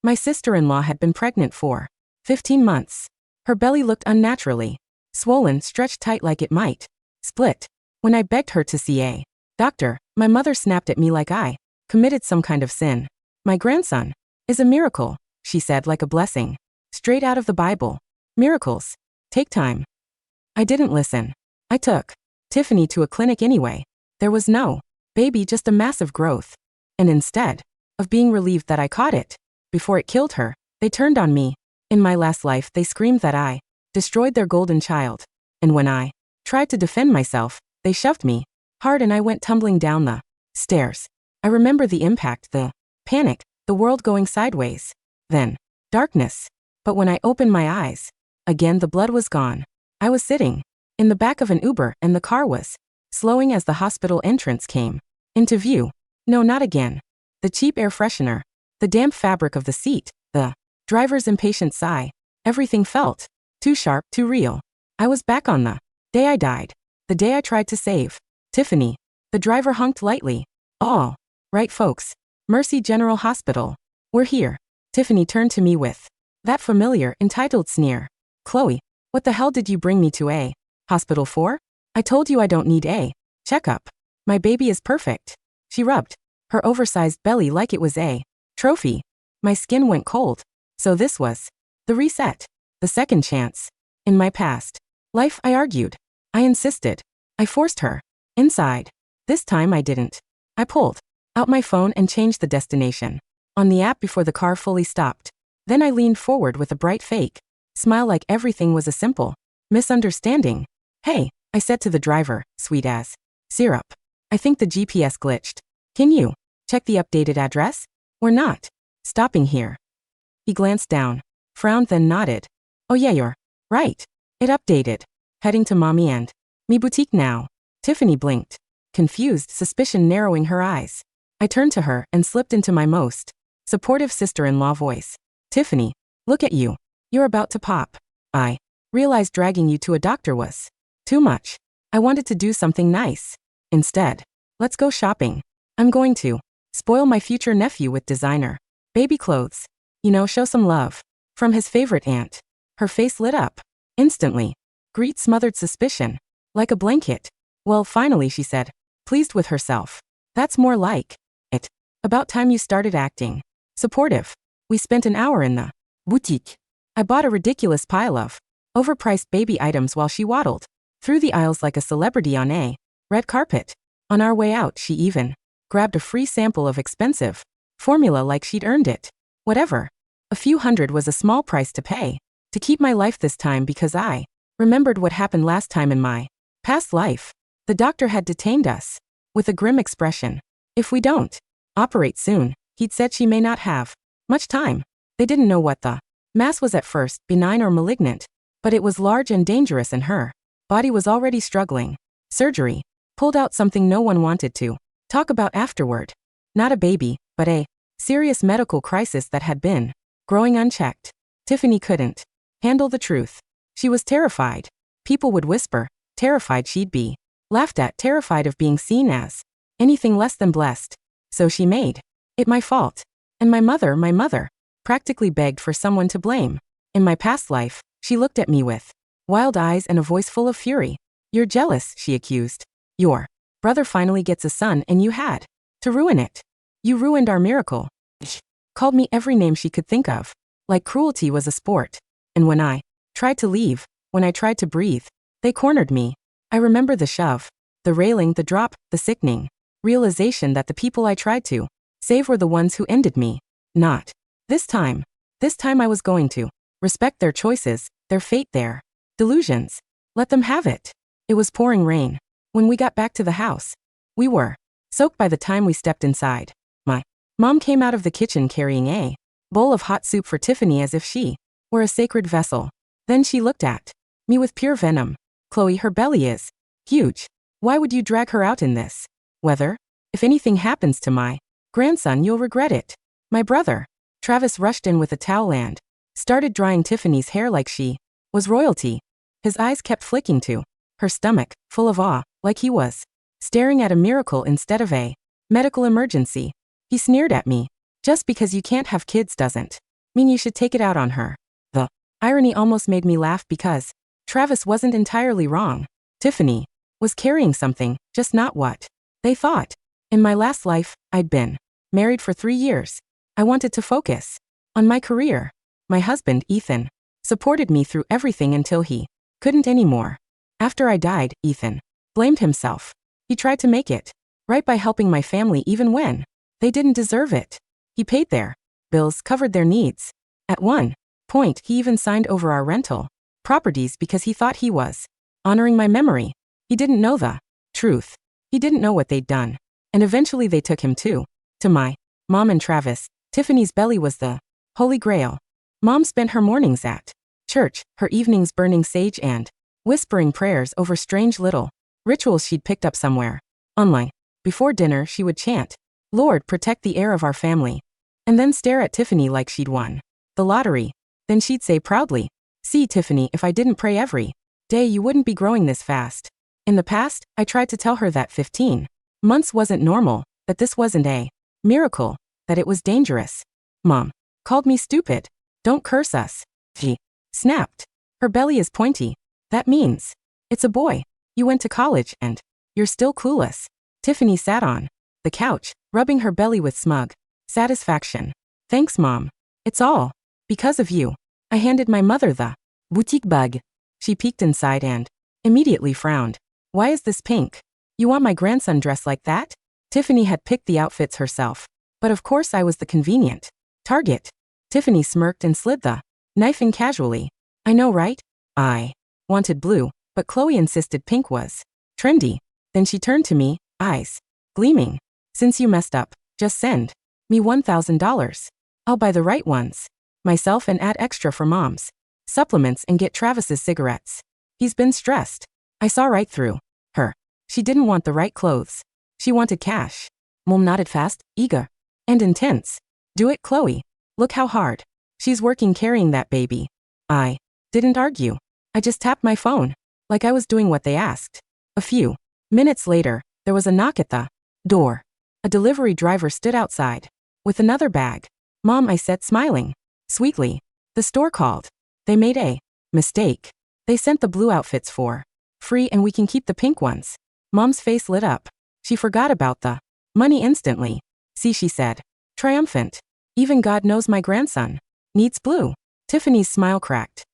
My sister-in-law had been pregnant for 15 months. Her belly looked unnaturally swollen, stretched tight like it might split. When I begged her to see a doctor, my mother snapped at me like I committed some kind of sin. My grandson is a miracle, she said like a blessing. Straight out of the Bible. Miracles take time. I didn't listen. I took Tiffany to a clinic anyway. There was no baby, just a massive growth. And instead of being relieved that I caught it before it killed her, they turned on me. In my last life, they screamed that I destroyed their golden child. And when I tried to defend myself, they shoved me hard and I went tumbling down the stairs. I remember the impact, the panic, the world going sideways. Then darkness. But when I opened my eyes, again the blood was gone. I was sitting in the back of an Uber and the car was slowing as the hospital entrance came into view. No, not again. The cheap air freshener, the damp fabric of the seat, the driver's impatient sigh. Everything felt too sharp, too real. I was back on the day I died, the day I tried to save Tiffany. The driver honked lightly. All right, folks. Mercy General Hospital. We're here. Tiffany turned to me with that familiar, entitled sneer. Chloe, what the hell did you bring me to a hospital for? I told you I don't need a checkup. My baby is perfect. She rubbed her oversized belly like it was a trophy. My skin went cold. So this was the reset, the second chance. In my past life, I argued. I insisted. I forced her inside. This time I didn't. I pulled out my phone and changed the destination on the app before the car fully stopped. Then I leaned forward with a bright fake smile like everything was a simple misunderstanding. Hey, I said to the driver, sweet as syrup. I think the GPS glitched. Can you check the updated address? We're not stopping here. He glanced down, frowned, then nodded. Oh yeah, you're right. It updated. Heading to mommy and me boutique now. Tiffany blinked, confused, suspicion narrowing her eyes. I turned to her and slipped into my most supportive sister-in-law voice. Tiffany, look at you. You're about to pop. I realized dragging you to a doctor was too much. I wanted to do something nice. Instead, let's go shopping. I'm going to spoil my future nephew with designer baby clothes. You know, show some love. From his favorite aunt. Her face lit up. Instantly. Greet smothered suspicion. Like a blanket. Well, finally, she said, pleased with herself. That's more like it. About time you started acting supportive. We spent an hour in the boutique. I bought a ridiculous pile of overpriced baby items while she waddled through the aisles like a celebrity on a red carpet. On our way out, she even grabbed a free sample of expensive formula like she'd earned it. Whatever. A few hundred was a small price to pay to keep my life this time because I remembered what happened last time in my past life. The doctor had detained us with a grim expression. If we don't operate soon, he'd said she may not have much time. They didn't know what the mass was at first, benign or malignant, but it was large and dangerous and her body was already struggling. Surgery pulled out something no one wanted to talk about afterward. Not a baby, but a serious medical crisis that had been growing unchecked. Tiffany couldn't handle the truth. She was terrified. People would whisper, terrified she'd be laughed at, terrified of being seen as anything less than blessed. So she made it my fault. And my mother, practically begged for someone to blame. In my past life, she looked at me with wild eyes and a voice full of fury. You're jealous, she accused. Your brother finally gets a son and you had to ruin it. You ruined our miracle. She called me every name she could think of, like cruelty was a sport. And when I tried to leave, when I tried to breathe, they cornered me. I remember the shove, the railing, the drop, the sickening realization that the people I tried to save were the ones who ended me. Not this time. This time I was going to respect their choices, their fate, their delusions. Let them have it. It was pouring rain. When we got back to the house, we were soaked by the time we stepped inside. My mom came out of the kitchen carrying a bowl of hot soup for Tiffany as if she were a sacred vessel. Then she looked at me with pure venom. Chloe, her belly is huge. Why would you drag her out in this weather? If anything happens to my grandson, you'll regret it. My brother, Travis, rushed in with a towel and started drying Tiffany's hair like she was royalty. His eyes kept flicking to her stomach, full of awe, like he was staring at a miracle instead of a medical emergency. He sneered at me. Just because you can't have kids doesn't Mean you should take it out on her. The irony almost made me laugh because Travis wasn't entirely wrong. Tiffany was carrying something, just not what they thought. In my last life, I'd been married for 3 years. I wanted to focus on my career. My husband, Ethan, supported me through everything until he couldn't anymore. After I died, Ethan blamed himself. He tried to make it right by helping my family even when they didn't deserve it. He paid their bills, covered their needs. At one point, he even signed over our rental properties because he thought he was honoring my memory. He didn't know the truth. He didn't know what they'd done. And eventually they took him too. To my mom and Travis, Tiffany's belly was the holy grail. Mom spent her mornings at church, her evenings burning sage and whispering prayers over strange little rituals she'd picked up somewhere online. Before dinner, she would chant, "Lord, protect the heir of our family," and then stare at Tiffany like she'd won the lottery. Then she'd say proudly, "See, Tiffany, if I didn't pray every day, you wouldn't be growing this fast." In the past, I tried to tell her that 15 months wasn't normal, that this wasn't a miracle, that it was dangerous. Mom called me stupid. "Don't curse us," she snapped. "Her belly is pointy. That means it's a boy. You went to college and you're still clueless." Tiffany sat on the couch, rubbing her belly with smug satisfaction. "Thanks, Mom. It's all because of you." I handed my mother the boutique bug. She peeked inside and immediately frowned. "Why is this pink? You want my grandson dressed like that?" Tiffany had picked the outfits herself. But of course I was the convenient target. Tiffany smirked and slid the knife in casually. "I know, right? I wanted blue, but Chloe insisted pink was trendy." Then she turned to me, eyes gleaming. "Since you messed up, just send me $1,000. I'll buy the right ones myself and add extra for Mom's supplements and get Travis's cigarettes. He's been stressed." I saw right through her. She didn't want the right clothes. She wanted cash. Mom nodded fast, eager, and intense. "Do it, Chloe. Look how hard she's working carrying that baby." I didn't argue. I just tapped my phone, like I was doing what they asked. A few minutes later, there was a knock at the door. A delivery driver stood outside with another bag. "Mom," I said, smiling sweetly. "The store called. They made a mistake. They sent the blue outfits for free and we can keep the pink ones." Mom's face lit up. She forgot about the money instantly. "See," she said, triumphant. "Even God knows my grandson needs blue." Tiffany's smile cracked.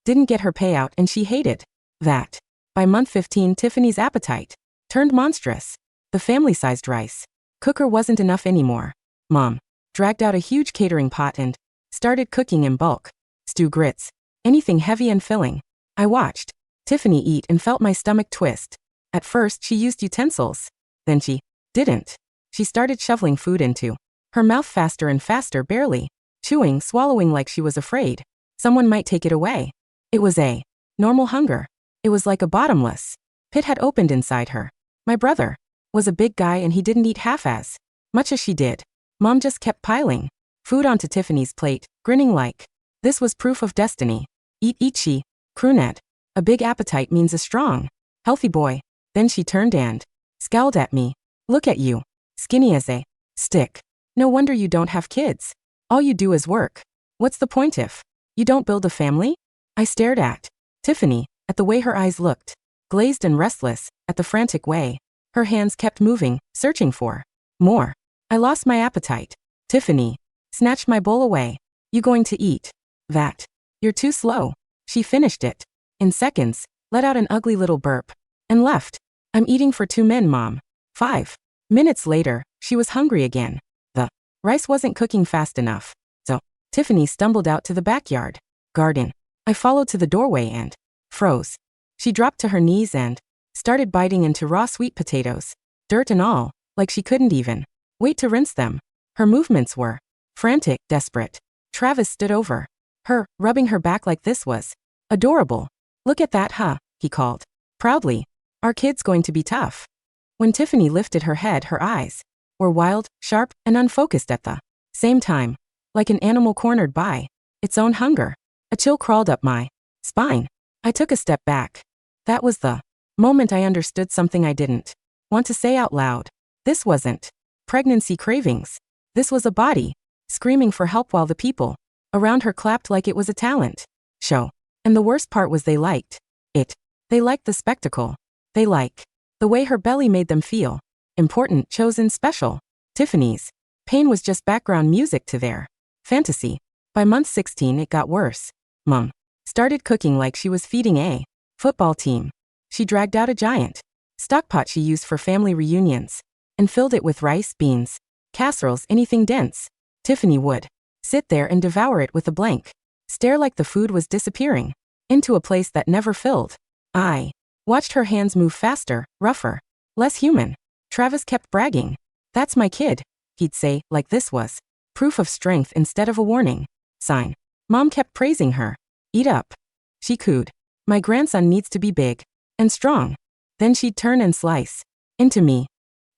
Didn't get her payout and she hated that. By month 15, Tiffany's appetite turned monstrous. The family-sized rice cooker wasn't enough anymore. Mom dragged out a huge catering pot and started cooking in bulk. Stew, grits, anything heavy and filling. I watched Tiffany eat and felt my stomach twist. At first, she used utensils. Then she didn't. She started shoveling food into her mouth faster and faster, barely chewing, swallowing like she was afraid someone might take it away. It was a normal hunger. It was like a bottomless pit had opened inside her. My brother was a big guy and he didn't eat half as much as she did. Mom just kept piling food onto Tiffany's plate, grinning like this was proof of destiny. "Eat, eat," she crooned. "A big appetite means a strong, healthy boy." Then she turned and scowled at me. "Look at you, skinny as a stick. No wonder you don't have kids. All you do is work. What's the point if you don't build a family?" I stared at Tiffany, at the way her eyes looked, glazed and restless, at the frantic way her hands kept moving, searching for more. I lost my appetite. Tiffany snatched my bowl away. "You going to eat that? You're too slow." She finished it in seconds, let out an ugly little burp, and left. "I'm eating for 2 men, Mom." 5 minutes later, she was hungry again. The rice wasn't cooking fast enough, so Tiffany stumbled out to the backyard garden. I followed to the doorway and froze. She dropped to her knees and started biting into raw sweet potatoes, dirt and all, like she couldn't even wait to rinse them. Her movements were frantic, desperate. Travis stood over her, rubbing her back like this was adorable. "Look at that, huh?" he called proudly. "Our kid's going to be tough." When Tiffany lifted her head, her eyes were wild, sharp, and unfocused at the same time, like an animal cornered by its own hunger. A chill crawled up my spine. I took a step back. That was the moment I understood something I didn't want to say out loud. This wasn't pregnancy cravings. This was a body screaming for help while the people around her clapped like it was a talent show. And the worst part was they liked it. They liked the spectacle. They like the way her belly made them feel. Important, chosen, special. Tiffany's pain was just background music to their fantasy. By month 16 it got worse. Mom started cooking like she was feeding a football team. She dragged out a giant stockpot she used for family reunions and filled it with rice, beans, casseroles, anything dense. Tiffany would sit there and devour it with a blank stare like the food was disappearing into a place that never filled. I watched her hands move faster, rougher, less human. Travis kept bragging. "That's my kid," he'd say, like this was proof of strength instead of a warning sign. Mom kept praising her. "Eat up," she cooed. "My grandson needs to be big and strong." Then she'd turn and slice into me.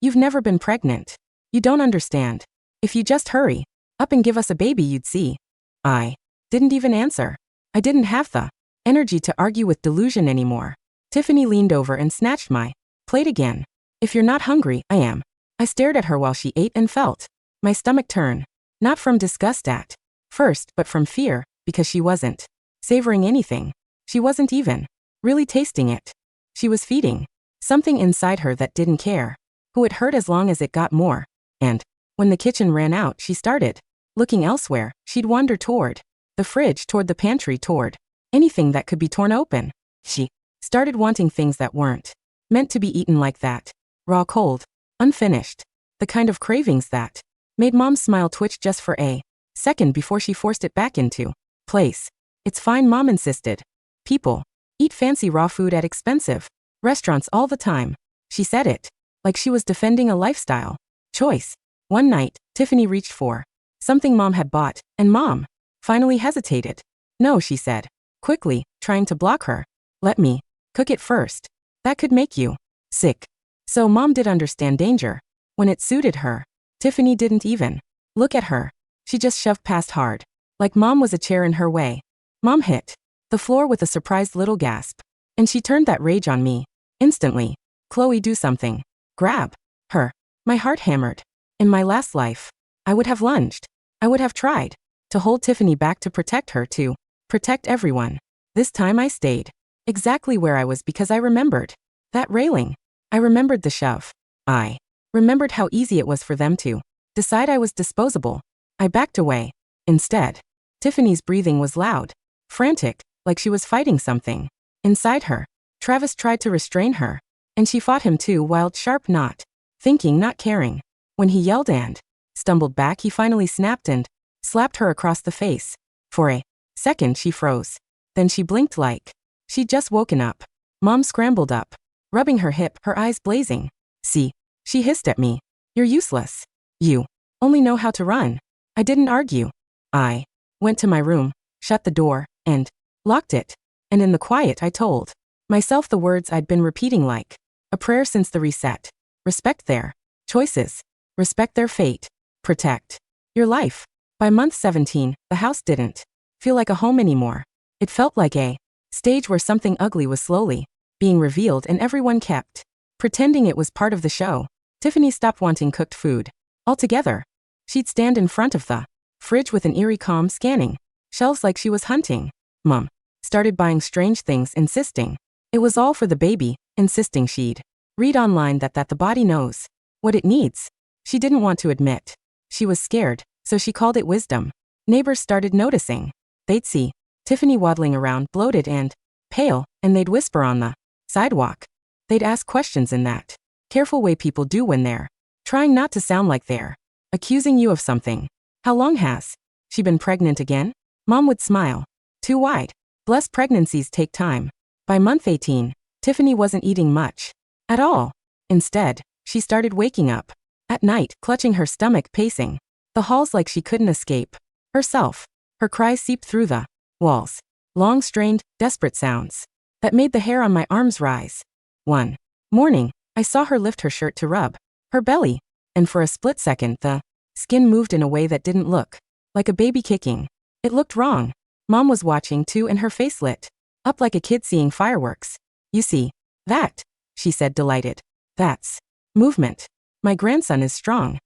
"You've never been pregnant. You don't understand. If you just hurry up and give us a baby, you'd see." I didn't even answer. I didn't have the energy to argue with delusion anymore. Tiffany leaned over and snatched my plate again. "If you're not hungry, I am." I stared at her while she ate and felt my stomach turn. Not from disgust at first, but from fear, because she wasn't savoring anything. She wasn't even really tasting it. She was feeding something inside her that didn't care who it hurt as long as it got more. And when the kitchen ran out, she started looking elsewhere. She'd wander toward the fridge, toward the pantry, toward anything that could be torn open. She started wanting things that weren't meant to be eaten, like that. Raw, cold, unfinished. The kind of cravings that made Mom's smile twitch just for a second before she forced it back into place. "It's fine," Mom insisted. "People eat fancy raw food at expensive restaurants all the time." She said it like she was defending a lifestyle choice. One night, Tiffany reached for something Mom had bought, and Mom finally hesitated. "No," she said quickly, trying to block her. "Let me cook it first. That could make you sick." So Mom did understand danger when it suited her. Tiffany didn't even look at her. She just shoved past hard, like Mom was a chair in her way. Mom hit the floor with a surprised little gasp, and she turned that rage on me instantly. "Chloe, do something. Grab her." My heart hammered. In my last life, I would have lunged. I would have tried to hold Tiffany back, to protect her, to protect everyone. This time I stayed exactly where I was because I remembered that railing. I remembered the shove. I remembered how easy it was for them to decide I was disposable. I backed away. Instead, Tiffany's breathing was loud, frantic, like she was fighting something inside her. Travis tried to restrain her, and she fought him too, wild, sharp, not thinking, not caring. When he yelled and stumbled back, he finally snapped and slapped her across the face. For a second, she froze. Then she blinked like she'd just woken up. Mom scrambled up, rubbing her hip, her eyes blazing. "See," she hissed at me. "You're useless. You only know how to run." I didn't argue. I went to my room, shut the door, and locked it. And in the quiet, I told myself the words I'd been repeating like a prayer since the reset. Respect their choices. Respect their fate. Protect your life. By month 17, the house didn't feel like a home anymore. It felt like a stage where something ugly was slowly being revealed, and everyone kept pretending it was part of the show. Tiffany stopped wanting cooked food altogether. She'd stand in front of the fridge with an eerie calm, scanning shelves like she was hunting. Mom started buying strange things, insisting it was all for the baby, insisting she'd read online that the body knows what it needs. She didn't want to admit she was scared, so she called it wisdom. Neighbors started noticing. They'd see Tiffany waddling around, bloated and pale, and they'd whisper on the sidewalk. They'd ask questions in that careful way people do when they're trying not to sound like they're accusing you of something. "How long has she been pregnant again?" Mom would smile. "Too wide. Blessed pregnancies take time." By month 18, Tiffany wasn't eating much at all. Instead, she started waking up at night, clutching her stomach, pacing the halls like she couldn't escape herself. Her cries seeped through the walls, long, strained, desperate sounds that made the hair on my arms rise. One morning, I saw her lift her shirt to rub her belly, and for a split second the skin moved in a way that didn't look like a baby kicking. It looked wrong. Mom was watching too, and her face lit up like a kid seeing fireworks. "You see that?" she said, delighted. "That's movement. My grandson is strong."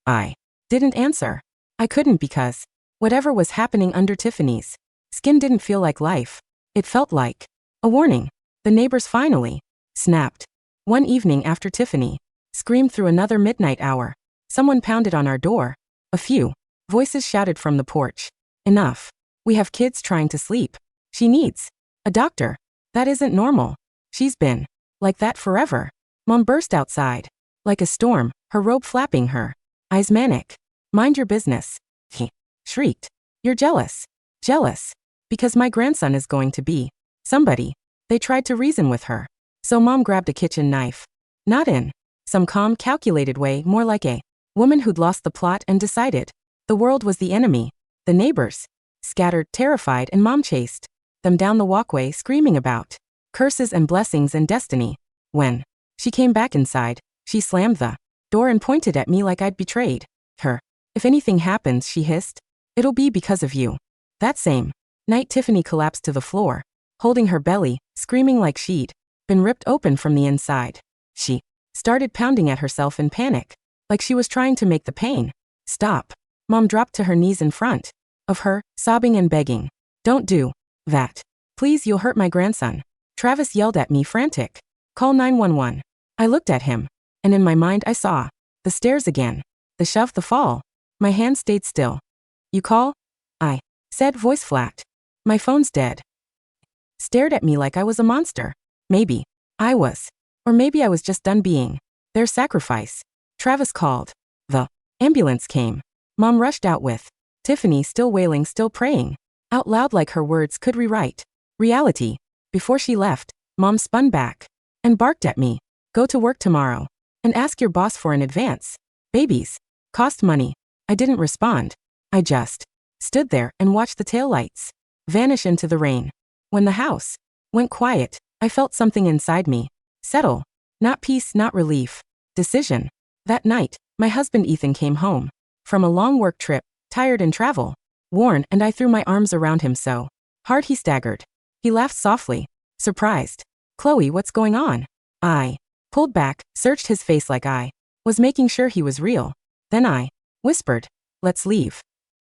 I didn't answer. I couldn't, because Whatever was happening under Tiffany's skin didn't feel like life. It felt like a warning. The neighbors finally snapped. One evening after Tiffany screamed through another midnight hour, someone pounded on our door. A few voices shouted from the porch. Enough. We have kids trying to sleep. She needs a doctor. That isn't normal. She's been like that forever. Mom burst outside. Like a storm, her robe flapping, her eyes manic. Mind your business. He shrieked. You're jealous. Jealous. Because my grandson is going to be somebody. They tried to reason with her. So Mom grabbed a kitchen knife. Not in some calm, calculated way, more like a woman who'd lost the plot and decided the world was the enemy. The neighbors scattered, terrified, and Mom chased them down the walkway, screaming about curses and blessings and destiny. When she came back inside, she slammed the door and pointed at me like I'd betrayed her. If anything happens, she hissed, it'll be because of you. That same night, Tiffany collapsed to the floor, holding her belly, screaming like she'd been ripped open from the inside. She started pounding at herself in panic, like she was trying to make the pain stop. Mom dropped to her knees in front of her, sobbing and begging, don't do that. Please, you'll hurt my grandson. Travis yelled at me, frantic. Call 911. I looked at him, and in my mind I saw the stairs again, the shove, the fall. My hand stayed still. You call? I said, voice flat. My phone's dead. Stared at me like I was a monster. Maybe I was. Or maybe I was just done being their sacrifice. Travis called. The ambulance came. Mom rushed out with Tiffany still wailing, still praying out loud like her words could rewrite reality. Before she left, Mom spun back and barked at me. Go to work tomorrow and ask your boss for an advance. Babies cost money. I didn't respond. I just stood there and watched the taillights vanish into the rain. When the house went quiet, I felt something inside me settle. Not peace, not relief. Decision. That night, my husband Ethan came home from a long work trip, tired and travel worn, and I threw my arms around him so hard he staggered. He laughed softly, surprised. Chloe, what's going on? I pulled back, searched his face like I was making sure he was real. Then I whispered, let's leave.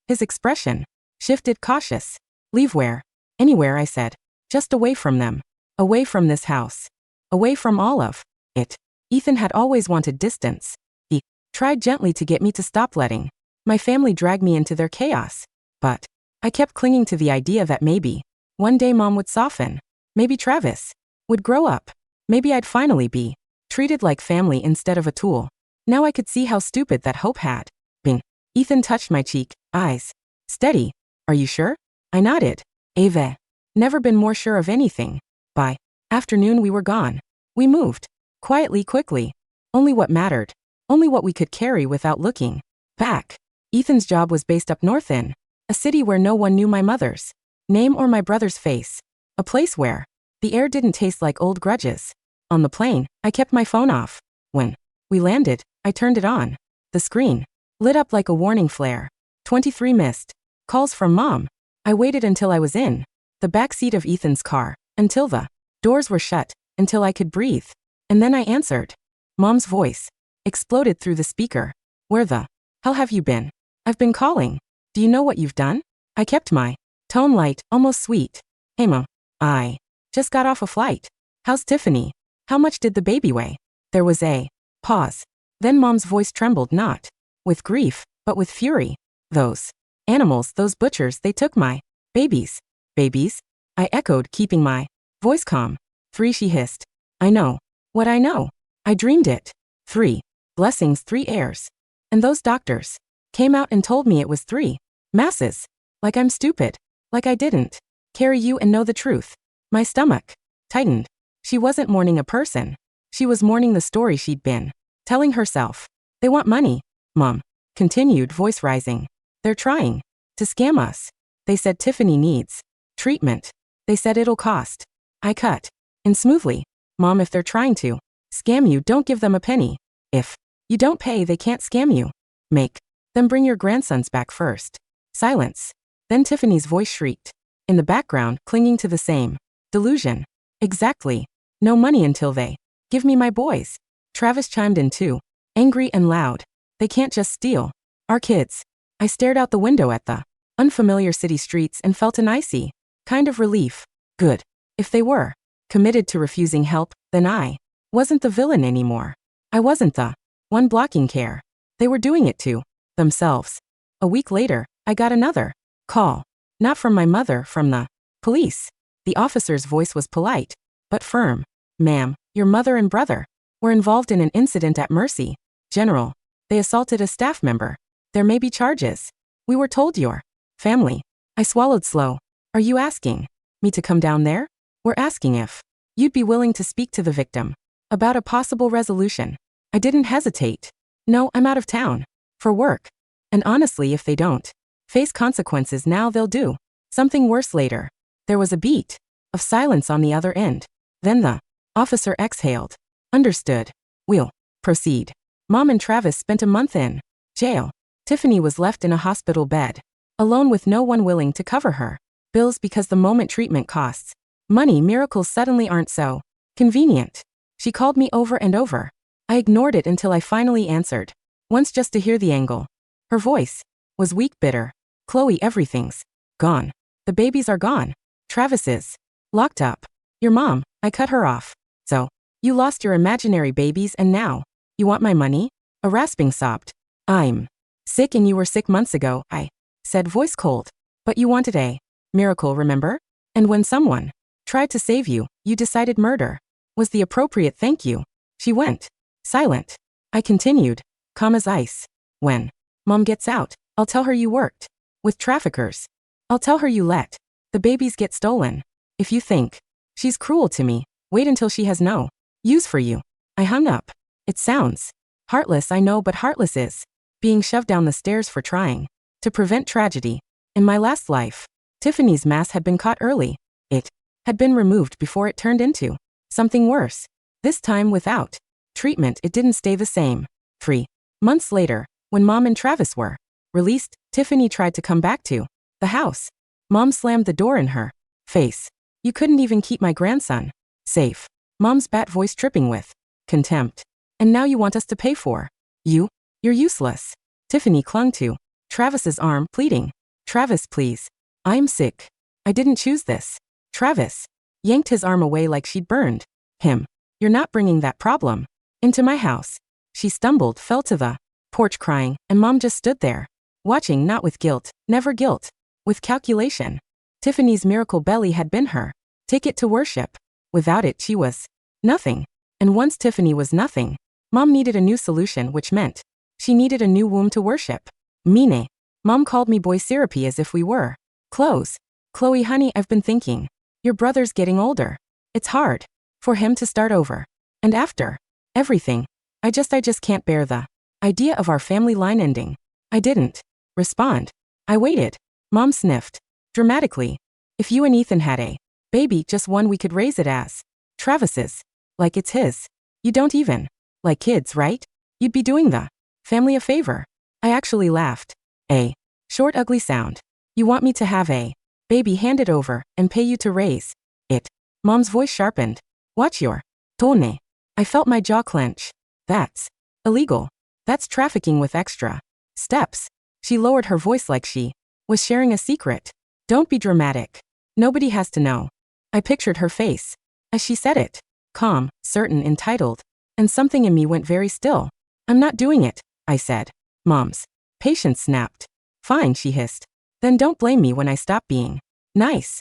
His expression shifted, cautious. Leave where? Anywhere, I said. Just away from them. Away from this house. Away from all of it. Ethan had always wanted distance. He tried gently to get me to stop letting my family drag me into their chaos. But I kept clinging to the idea that maybe one day Mom would soften. Maybe Travis would grow up. Maybe I'd finally be treated like family instead of a tool. Now I could see how stupid that hope had been. Ethan touched my cheek, eyes steady. Are you sure? I nodded. Ave. Never been more sure of anything. By afternoon we were gone. We moved. Quietly, quickly. Only what mattered. Only what we could carry without looking back. Ethan's job was based up north in a city where no one knew my mother's name or my brother's face. A place where the air didn't taste like old grudges. On the plane, I kept my phone off. When we landed, I turned it on. The screen lit up like a warning flare. 23 missed calls from Mom. I waited until I was in the back seat of Ethan's car, until the doors were shut, until I could breathe. And then I answered. Mom's voice exploded through the speaker. Where the hell have you been? I've been calling. Do you know what you've done? I kept my tone light, almost sweet. Hey Mom. I just got off a flight. How's Tiffany? How much did the baby weigh? There was a pause. Then Mom's voice trembled, not with grief, but with fury. Those animals, those butchers, they took my babies. Babies? I echoed, keeping my voice calm. 3, she hissed. I know what I know. I dreamed it. 3 blessings, 3 heirs. And those doctors came out and told me it was 3 masses. Like I'm stupid. Like I didn't carry you and know the truth. My stomach tightened. She wasn't mourning a person. She was mourning the story she'd been telling herself. They want money, Mom continued, voice rising. They're trying to scam us. They said Tiffany needs treatment. They said it'll cost. I cut in smoothly. Mom, if they're trying to scam you, don't give them a penny. If you don't pay, they can't scam you. Make them bring your grandsons back first. Silence. Then Tiffany's voice shrieked. In the background, clinging to the same delusion. Exactly. No money until they give me my boys. Travis chimed in too, angry and loud. They can't just steal our kids. I stared out the window at the unfamiliar city streets and felt an icy kind of relief. Good. If they were committed to refusing help, then I wasn't the villain anymore. I wasn't the one blocking care. They were doing it to themselves. A week later, I got another call. Not from my mother, from the police. The officer's voice was polite, but firm. Ma'am, your mother and brother were involved in an incident at Mercy General. They assaulted a staff member. There may be charges. We were told your family. I swallowed slow. Are you asking me to come down there? We're asking if you'd be willing to speak to the victim about a possible resolution. I didn't hesitate. No, I'm out of town for work. And honestly, if they don't face consequences now, they'll do something worse later. There was a beat of silence on the other end. Then the officer exhaled. Understood. We'll proceed. Mom and Travis spent a month in jail. Tiffany was left in a hospital bed, alone with no one willing to cover her bills because the moment treatment costs money. Miracles suddenly aren't so convenient. She called me over and over. I ignored it until I finally answered. Once just to hear the angle. Her voice was weak, bitter. Chloe, everything's gone. The babies are gone. Travis is locked up. Your mom, I cut her off. So, you lost your imaginary babies and now you want my money? A rasping sobbed. I'm sick and you were sick months ago, I said, voice cold. But you wanted a miracle, remember? And when someone tried to save you, you decided murder was the appropriate thank you. She went silent. I continued, calm as ice. When Mom gets out, I'll tell her you worked with traffickers. I'll tell her you let the babies get stolen. If you think she's cruel to me, wait until she has no use for you. I hung up. It sounds heartless, I know, but heartless is being shoved down the stairs for trying to prevent tragedy. In my last life, Tiffany's mass had been caught early. It had been removed before it turned into something worse. This time without treatment, it didn't stay the same. 3 months later, when Mom and Travis were released, Tiffany tried to come back to the house. Mom slammed the door in her face. You couldn't even keep my grandson safe. Mom's bat voice tripping with contempt. And now you want us to pay for you? You're useless. Tiffany clung to Travis's arm, pleading. Travis, please. I'm sick. I didn't choose this. Travis yanked his arm away like she'd burned him. You're not bringing that problem into my house. She stumbled, fell to the porch crying, and Mom just stood there, watching, not with guilt, never guilt, with calculation. Tiffany's miracle belly had been her ticket to worship. Without it, she was nothing. And once Tiffany was nothing, Mom needed a new solution, which meant she needed a new womb to worship. Mine. Mom called me boy syrupy as if we were close. Chloe, honey, I've been thinking. Your brother's getting older. It's hard for him to start over. And after everything, I just can't bear the idea of our family line ending. I didn't respond. I waited. Mom sniffed dramatically. If you and Ethan had a baby, just one, we could raise it as Travis's, like it's his. You don't even like kids, right? You'd be doing the family a favor. I actually laughed. A short, ugly sound. You want me to have a baby handed over and pay you to raise it? Mom's voice sharpened. Watch your tone. I felt my jaw clench. That's illegal. That's trafficking with extra steps. She lowered her voice like she was sharing a secret. Don't be dramatic. Nobody has to know. I pictured her face as she said it. Calm, certain, entitled. And something in me went very still. I'm not doing it, I said. Mom's patience snapped. Fine, she hissed. Then don't blame me when I stop being nice.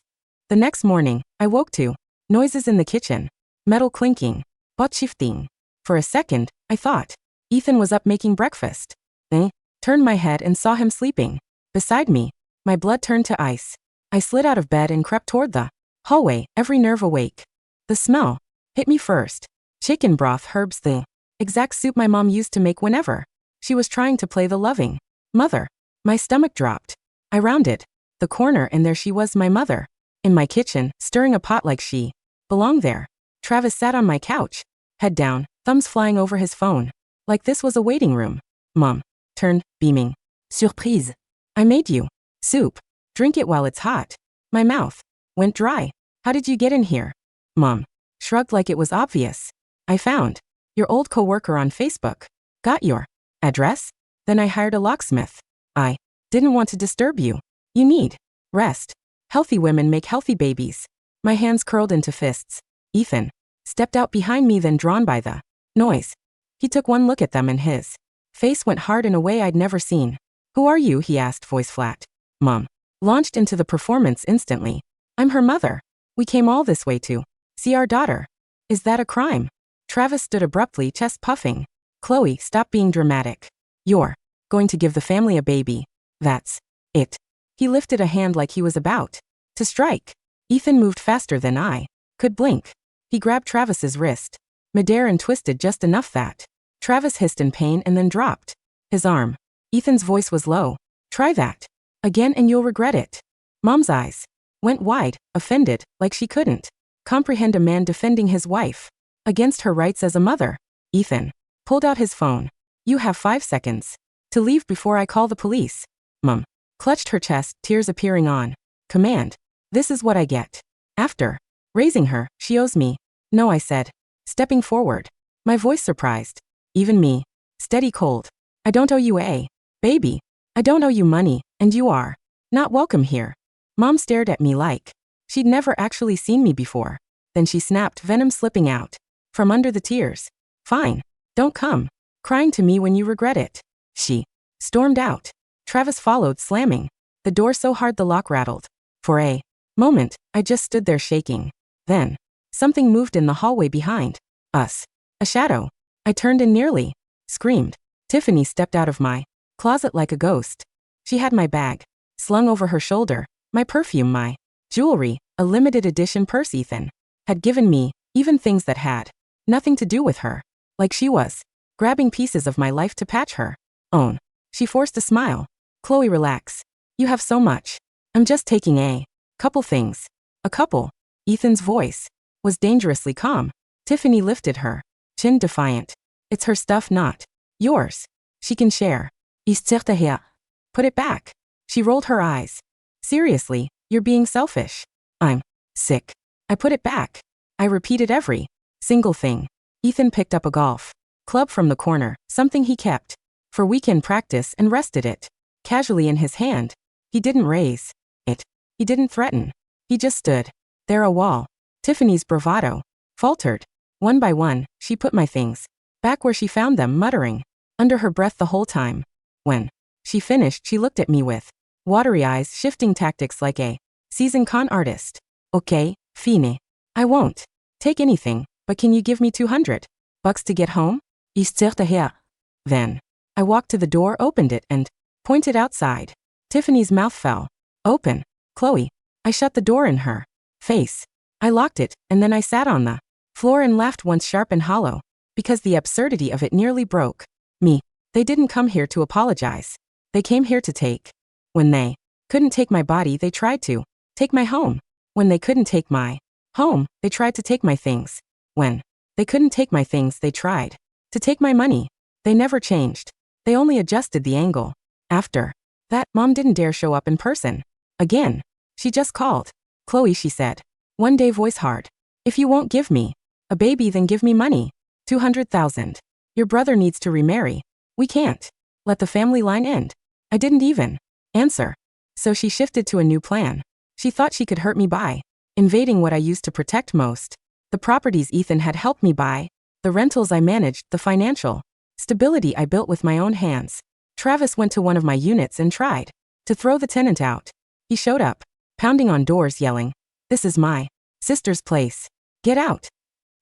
The next morning, I woke to noises in the kitchen. Metal clinking. Pot shifting. For a second, I thought Ethan was up making breakfast. Turned my head and saw him sleeping beside me. My blood turned to ice. I slid out of bed and crept toward the hallway, every nerve awake. The smell hit me first. Chicken broth, herbs, the exact soup my mom used to make whenever she was trying to play the loving mother. My stomach dropped. I rounded the corner and there she was, my mother, in my kitchen, stirring a pot like she belonged there. Travis sat on my couch, head down, thumbs flying over his phone, like this was a waiting room. Mom turned, beaming. Surprise. I made you soup. Drink it while it's hot. My mouth went dry. How did you get in here? Mom shrugged like it was obvious. I found your old coworker on Facebook. Got your address? Then I hired a locksmith. I didn't want to disturb you. You need rest. Healthy women make healthy babies. My hands curled into fists. Ethan stepped out behind me, then drawn by the noise. He took one look at them and his face went hard in a way I'd never seen. Who are you? He asked, voice flat. Mom launched into the performance instantly. I'm her mother. We came all this way to see our daughter. Is that a crime? Travis stood abruptly, chest puffing. Chloe, stop being dramatic. You're going to give the family a baby. That's it. He lifted a hand like he was about to strike. Ethan moved faster than I could blink. He grabbed Travis's wrist midair and twisted just enough that Travis hissed in pain and then dropped his arm. Ethan's voice was low. Try that again and you'll regret it. Mom's eyes went wide, offended, like she couldn't comprehend a man defending his wife against her rights as a mother. Ethan pulled out his phone. You have 5 seconds to leave before I call the police. Mom clutched her chest, tears appearing on command. This is what I get. After raising her, she owes me. No, I said, stepping forward. My voice surprised. Even me. Steady cold. I don't owe you a baby. I don't owe you money, and you are not welcome here. Mom stared at me like she'd never actually seen me before. Then she snapped, venom slipping out from under the tears. Fine. Don't come crying to me when you regret it. She stormed out. Travis followed, slamming the door so hard the lock rattled. For a moment, I just stood there shaking. Then something moved in the hallway behind us. A shadow. I turned and nearly screamed. Tiffany stepped out of my closet like a ghost. She had my bag slung over her shoulder, my perfume, my jewelry, a limited edition purse Ethan had given me, even things that had nothing to do with her. Like she was grabbing pieces of my life to patch her own. She forced a smile. Chloe, relax. You have so much. I'm just taking a couple things. A couple. Ethan's voice was dangerously calm. Tiffany lifted her chin, defiant. It's her stuff, not yours. She can share. Her. Put it back. She rolled her eyes. Seriously, you're being selfish. I'm sick. I put it back. I repeated every single thing. Ethan picked up a golf club from the corner, something he kept for weekend practice, and rested it casually in his hand. He didn't raise it. He didn't threaten. He just stood there, a wall. Tiffany's bravado faltered. One by one, she put my things back where she found them, muttering under her breath the whole time. When she finished, she looked at me with watery eyes, shifting tactics like a seasoned con artist. Okay, fine. I won't take anything, but can you give me $200 to get home? Her. Then I walked to the door, opened it, and pointed outside. Tiffany's mouth fell open. Chloe. I shut the door in her face. I locked it, and then I sat on the floor and laughed once, sharp and hollow, because the absurdity of it nearly broke me. They didn't come here to apologize. They came here to take. When they couldn't take my body, they tried to take my home. When they couldn't take my home, they tried to take my things. When they couldn't take my things, they tried to take my money. They never changed. They only adjusted the angle. After that, Mom didn't dare show up in person again. She just called. Chloe, she said, one day, voice hard. If you won't give me a baby, then give me money. 200,000. Your brother needs to remarry. We can't let the family line end. I didn't even answer. So she shifted to a new plan. She thought she could hurt me by invading what I used to protect most. The properties Ethan had helped me buy, the rentals I managed, the financial stability I built with my own hands. Travis went to one of my units and tried to throw the tenant out. He showed up, pounding on doors, yelling, "This is my sister's place. Get out."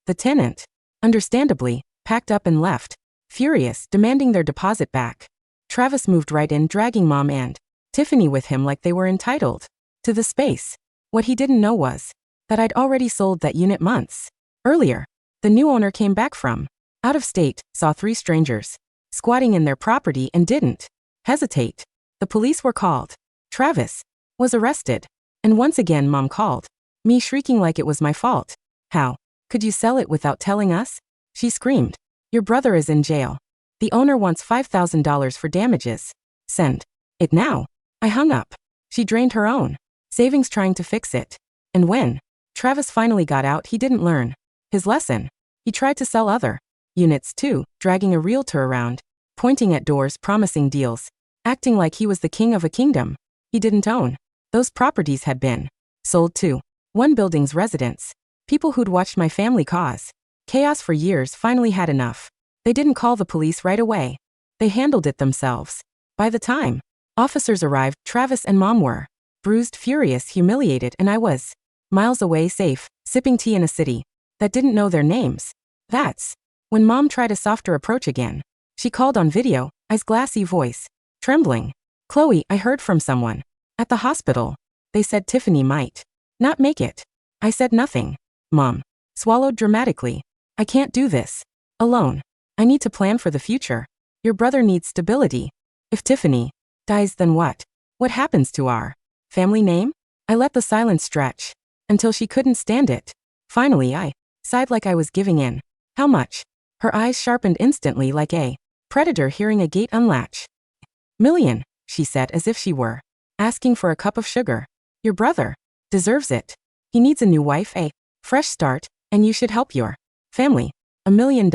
The tenant, understandably, packed up and left, furious, demanding their deposit back. Travis moved right in, dragging Mom and Tiffany with him like they were entitled to the space. What he didn't know was that I'd already sold that unit months earlier. The new owner came back from out of state, saw 3 strangers squatting in their property, and didn't hesitate. The police were called. Travis was arrested. And once again, Mom called me, shrieking like it was my fault. How could you sell it without telling us? She screamed. Your brother is in jail. The owner wants $5,000 for damages. Send it now. I hung up. She drained her own savings trying to fix it. And when Travis finally got out, he didn't learn his lesson. He tried to sell other units too, dragging a realtor around, pointing at doors, promising deals, acting like he was the king of a kingdom. he didn't own. Those properties had been sold to one building's residents. People who'd watched my family cause chaos for years finally had enough. They didn't call the police right away. They handled it themselves. By the time officers arrived, Travis and Mom were bruised, furious, humiliated, and I was miles away, safe, sipping tea in a city that didn't know their names. That's when Mom tried a softer approach again. She called on video, eyes glassy, voice trembling. "Chloe, I heard from someone at the hospital. They said Tiffany might not make it." I said nothing. Mom swallowed dramatically. "I can't do this alone. I need to plan for the future. Your brother needs stability. If Tiffany dies, then what? What happens to our family name?" I let the silence stretch until she couldn't stand it. Finally, I sighed like I was giving in. "How much?" Her eyes sharpened instantly like a predator hearing a gate unlatch. "Million," she said as if she were asking for a cup of sugar. "Your brother deserves it. He needs a new wife, a fresh start, and you should help your family. $1 million.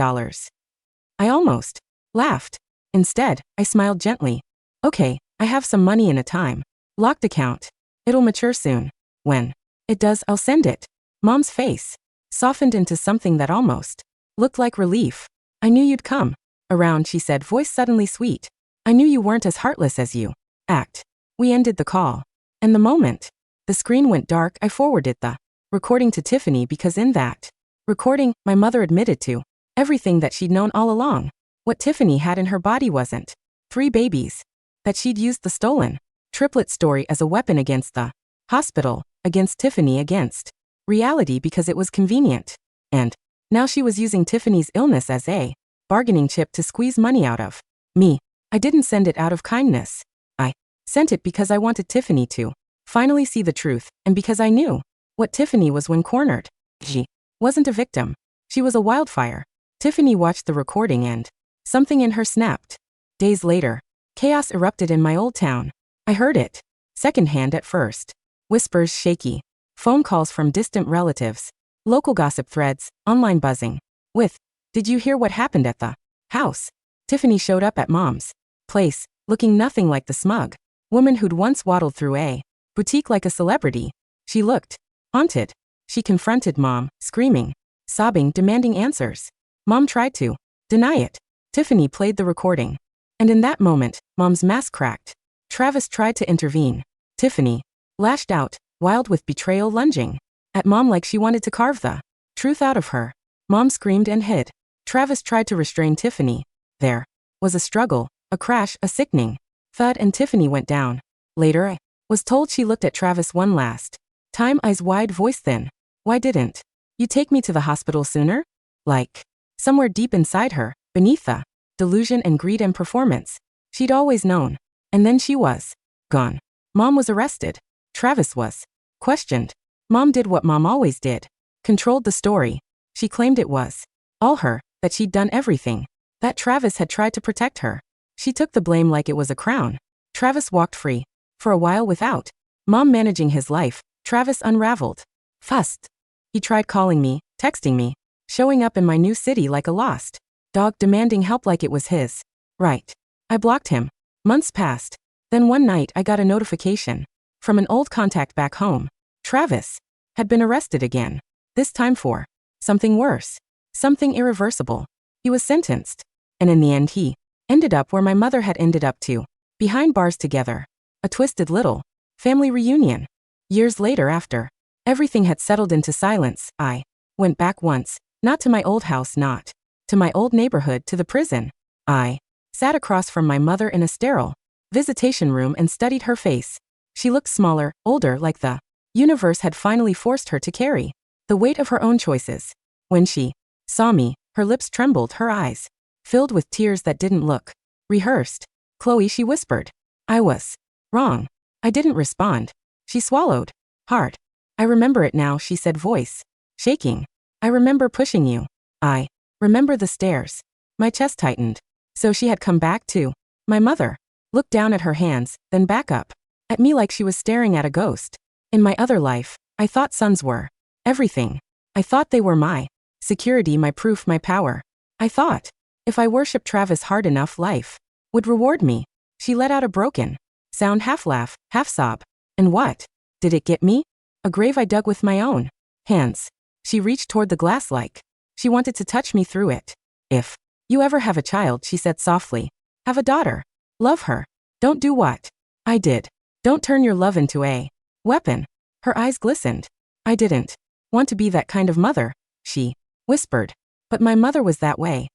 I almost laughed. Instead, I smiled gently. "Okay, I have some money in a time locked account. It'll mature soon. When it does, I'll send it." Mom's face softened into something that almost looked like relief. "I knew you'd come around," she said, voice suddenly sweet. "I knew you weren't as heartless as you act." We ended the call. And the moment the screen went dark, I forwarded the recording to Tiffany because in that recording, my mother admitted to everything that she'd known all along. What Tiffany had in her body wasn't 3 babies. That she'd used the stolen triplet story as a weapon against the hospital, against Tiffany, against reality because it was convenient. And now she was using Tiffany's illness as a bargaining chip to squeeze money out of me. I didn't send it out of kindness. I sent it because I wanted Tiffany to finally see the truth, and because I knew what Tiffany was when cornered. She wasn't a victim. She was a wildfire. Tiffany watched the recording and something in her snapped. Days later, chaos erupted in my old town. I heard it secondhand at first. Whispers, shaky phone calls from distant relatives, local gossip threads, online buzzing with, "Did you hear what happened at the house?" Tiffany showed up at Mom's place, looking nothing like the smug woman who'd once waddled through a boutique like a celebrity. She looked haunted. She confronted Mom, screaming, sobbing, demanding answers. Mom tried to deny it. Tiffany played the recording. And in that moment, Mom's mask cracked. Travis tried to intervene. Tiffany lashed out, wild with betrayal, lunging at Mom like she wanted to carve the truth out of her. Mom screamed and hid. Travis tried to restrain Tiffany. There was a struggle, a crash, a sickening thud, and Tiffany went down. Later, I was told she looked at Travis one last time, eyes wide, voice thin. "Why didn't you take me to the hospital sooner?" Like somewhere deep inside her, beneath the delusion and greed and performance, she'd always known. And then she was gone. Mom was arrested. Travis was questioned. Mom did what Mom always did. Controlled the story. She claimed it was all her, that she'd done everything, that Travis had tried to protect her. She took the blame like it was a crown. Travis walked free. For a while without Mom managing his life, Travis unraveled. Fast. He tried calling me, texting me, showing up in my new city like a lost dog, demanding help like it was his right. I blocked him. Months passed. Then one night I got a notification from an old contact back home. Travis had been arrested again. This time for something worse. Something irreversible. He was sentenced. And in the end he ended up where my mother had ended up too. Behind bars together. A twisted little family reunion. Years later, after everything had settled into silence, I went back once. Not to my old house, not to my old neighborhood, to the prison. I sat across from my mother in a sterile visitation room and studied her face. She looked smaller, older, like the universe had finally forced her to carry the weight of her own choices. When she saw me, her lips trembled, her eyes filled with tears that didn't look rehearsed. "Chloe," she whispered. I was wrong. I didn't respond. She swallowed hard. "I remember it now," she said, voice shaking. "I remember pushing you. I remember the stairs." My chest tightened. So she had come back too. My mother looked down at her hands, then back up at me like she was staring at a ghost. In my other life, I thought sons were everything. I thought they were my security, my proof, my power. I thought if I worshiped Travis hard enough, life would reward me. She let out a broken Sound half laugh, half sob. And what? Did it get me? A grave I dug with my own hands. She reached toward the glass like she wanted to touch me through it. If you ever have a child, she said softly, have a daughter. Love her. Don't do what I did. Don't turn your love into a weapon. Her eyes glistened. I didn't want to be that kind of mother, she whispered. But my mother was that way.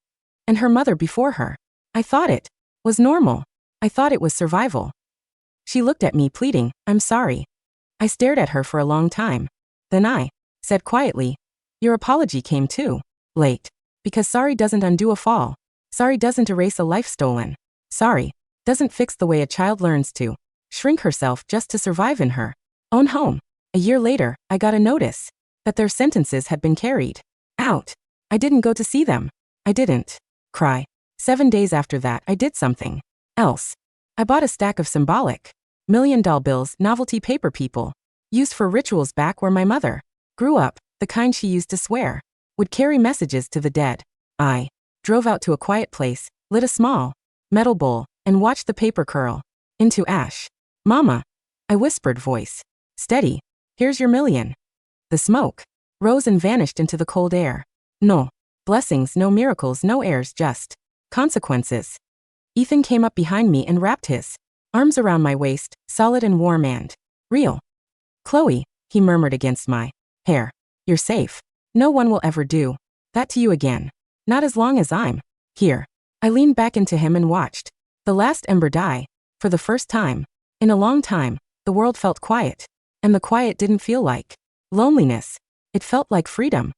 And her mother before her. I thought it was normal. I thought it was survival. She looked at me pleading, I'm sorry. I stared at her for a long time. Then I said quietly, your apology came too late. Because sorry doesn't undo a fall. Sorry doesn't erase a life stolen. Sorry doesn't fix the way a child learns to shrink herself just to survive in her own home. A year later, I got a notice that their sentences had been carried out. I didn't go to see them. I didn't cry. 7 days after that, I did something else. I bought a stack of symbolic $1,000,000 bills, novelty paper people used for rituals back where my mother grew up, the kind she used to swear would carry messages to the dead. I drove out to a quiet place, lit a small metal bowl, and watched the paper curl into ash. Mama, I whispered, voice steady, here's your $1,000,000. The smoke rose and vanished into the cold air. No blessings, no miracles, no heirs, just consequences. Ethan came up behind me and wrapped his arms around my waist, solid and warm and real. Chloe, he murmured against my hair. You're safe. No one will ever do that to you again. Not as long as I'm here. I leaned back into him and watched the last ember die. For the first time in a long time, the world felt quiet. And the quiet didn't feel like loneliness. It felt like freedom.